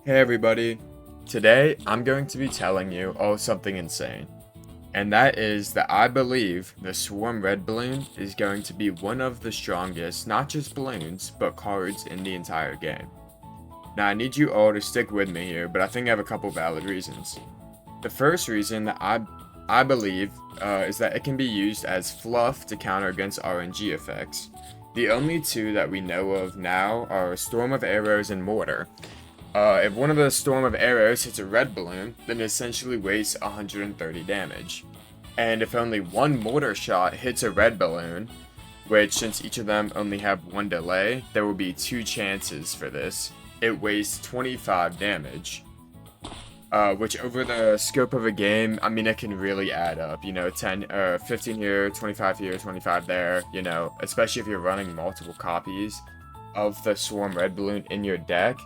Hey everybody, today I'm going to be telling you something insane. And that is that I believe the Swarm Red Balloon is going to be one of the strongest, not just balloons, but cards in the entire game. Now I need you all to stick with me here, but I think I have a couple valid reasons. The first reason that I believe is that it can be used as fluff to counter against RNG effects. The only two that we know of now are Storm of Arrows and Mortar. If one of the Storm of Arrows hits a red balloon, then it essentially wastes 130 damage. And if only one mortar shot hits a red balloon, which since each of them only have one delay, there will be two chances for this, it wastes 25 damage. Which over the scope of a game, I mean, it can really add up, 15 here, 25 here, 25 there, especially if you're running multiple copies of the Swarm Red Balloon in your deck.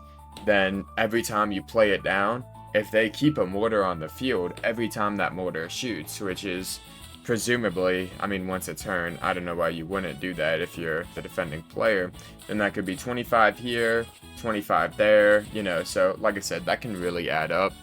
Then every time you play it down, if they keep a mortar on the field, every time that mortar shoots, which is presumably, I mean, once a turn, I don't know why you wouldn't do that if you're the defending player, then that could be 25 here, 25 there, so like I said, that can really add up.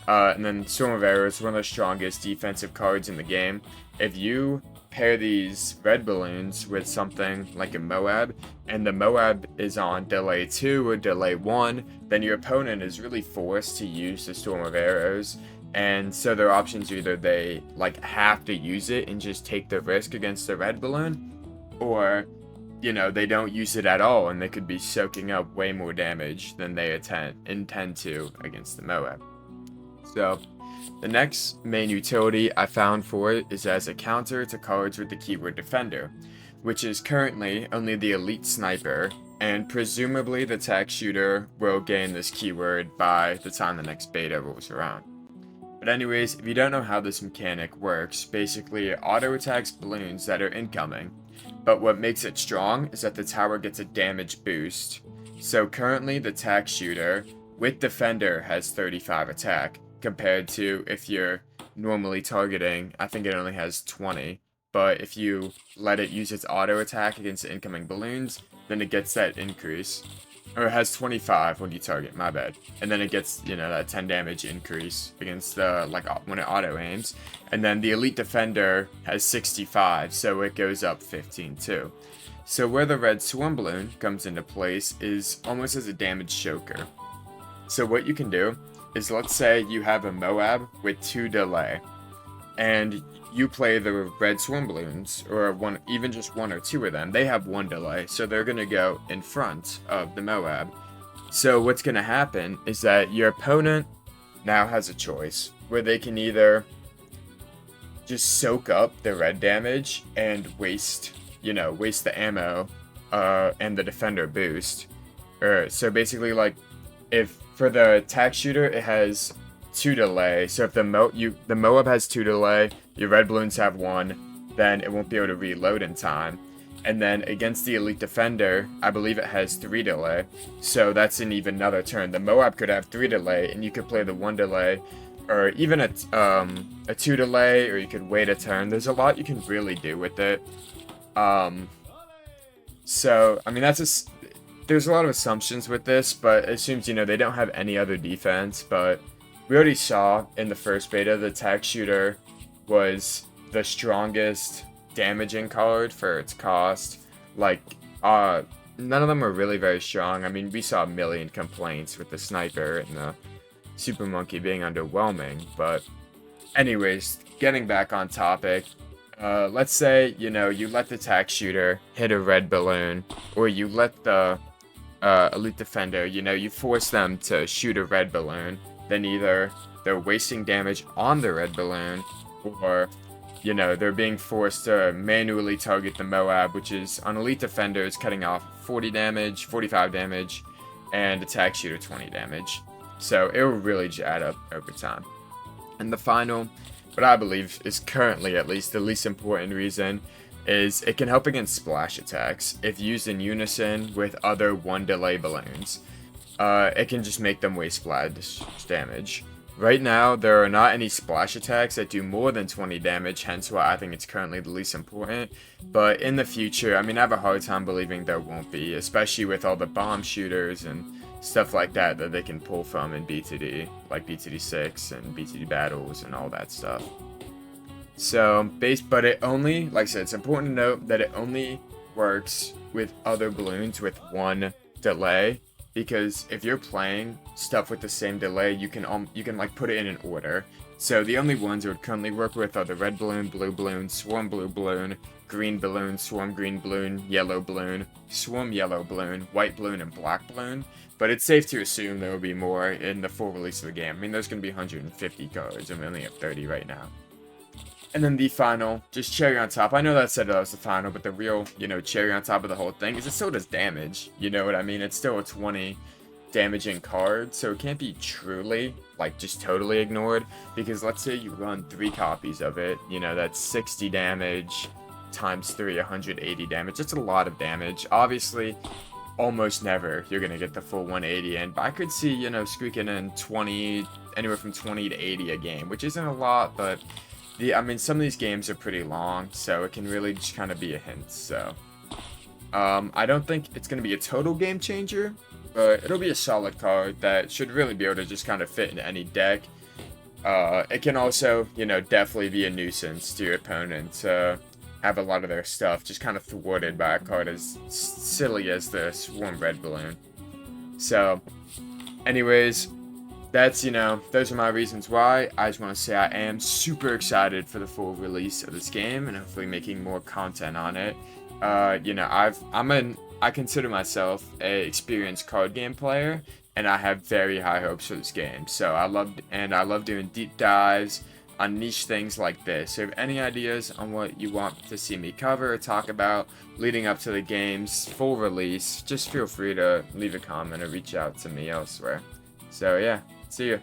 And then Storm of Arrows is one of the strongest defensive cards in the game. If you pair these red balloons with something like a Moab, and the Moab is on delay 2 or delay 1, then your opponent is really forced to use the Storm of Arrows. And so their options are either they have to use it and just take the risk against the red balloon, or they don't use it at all and they could be soaking up way more damage than they intend to against the Moab. So, the next main utility I found for it is as a counter to cards with the keyword Defender, which is currently only the Elite Sniper, and presumably the Tac Shooter will gain this keyword by the time the next beta rolls around. But anyways, if you don't know how this mechanic works, basically it auto-attacks balloons that are incoming, but what makes it strong is that the tower gets a damage boost. So currently the Tac Shooter with Defender has 35 attack, compared to if you're normally targeting, I think it only has 20. But if you let it use its auto attack against incoming balloons, then it gets that increase. Or it has 25 when you target, my bad. And then it gets, that 10 damage increase against when it auto aims. And then the Elite Defender has 65, so it goes up 15 too. So where the red Swarm Balloon comes into place is almost as a damage choker. So what you can do is, let's say you have a Moab with 2 delay, and you play the red Swarm Balloons, or even just 1 or 2 of them. They have 1 delay, so they're going to go in front of the Moab. So what's going to happen is that your opponent now has a choice, where they can either just soak up the red damage and waste the ammo and the Defender boost. So basically, if for the Tac Shooter, it has 2 delay, so if the Moab has 2 delay, your red balloons have 1, then it won't be able to reload in time. And then against the Elite Defender, I believe it has 3 delay, so that's an even another turn. The Moab could have 3 delay, and you could play the 1 delay, or even a 2 delay, or you could wait a turn. There's a lot you can really do with it. So, I mean, there's a lot of assumptions with this, but it assumes, they don't have any other defense, but we already saw in the first beta the Tac Shooter was the strongest damaging card for its cost. None of them were really very strong. I mean, we saw a million complaints with the Sniper and the Super Monkey being underwhelming, but anyways, getting back on topic, let's say, you let the Tac Shooter hit a red balloon, or you let the Elite Defender, you force them to shoot a red balloon, then either they're wasting damage on the red balloon, or, they're being forced to manually target the Moab, which is on Elite Defender is cutting off 40 damage, 45 damage, and Tac Shooter 20 damage. So it will really add up over time. And the final, what I believe is currently at least the least important reason, is it can help against splash attacks if used in unison with other 1 delay balloons. It can just make them waste splash damage. Right now, there are not any splash attacks that do more than 20 damage, hence why I think it's currently the least important. But in the future, I mean, I have a hard time believing there won't be, especially with all the bomb shooters and stuff like that that they can pull from in BTD, like BTD 6 and BTD battles and all that stuff. So, but it only, like I said, it's important to note that it only works with other balloons with one delay, because if you're playing stuff with the same delay, you can like put it in an order. So the only ones it would currently work with are the red balloon, blue balloon, swarm blue balloon, green balloon, swarm green balloon, yellow balloon, swarm yellow balloon, white balloon, and black balloon. But it's safe to assume there will be more in the full release of the game. I mean, there's going to be 150 cards, and we only have 30 right now. And then the final, just cherry on top. I know that said that was the final, but the real, cherry on top of the whole thing is it still does damage. You know what I mean? It's still a 20 damaging card, so it can't be truly, like, just totally ignored. Because let's say you run 3 copies of it, that's 60 damage times 3, 180 damage. That's a lot of damage. Obviously, almost never you're going to get the full 180 in, but I could see, squeaking in 20, anywhere from 20 to 80 a game, which isn't a lot, but I mean, some of these games are pretty long, so it can really just kind of be a hint, so. I don't think it's going to be a total game changer, but it'll be a solid card that should really be able to just kind of fit in any deck. It can also, definitely be a nuisance to your opponent, have a lot of their stuff just kind of thwarted by a card as silly as the Swarm Red Balloon. So, anyways, that's, those are my reasons why. I just want to say I am super excited for the full release of this game and hopefully making more content on it. I consider myself a experienced card game player, and I have very high hopes for this game. So I love doing deep dives on niche things like this. So if you have any ideas on what you want to see me cover or talk about leading up to the game's full release, just feel free to leave a comment or reach out to me elsewhere. So yeah, see you.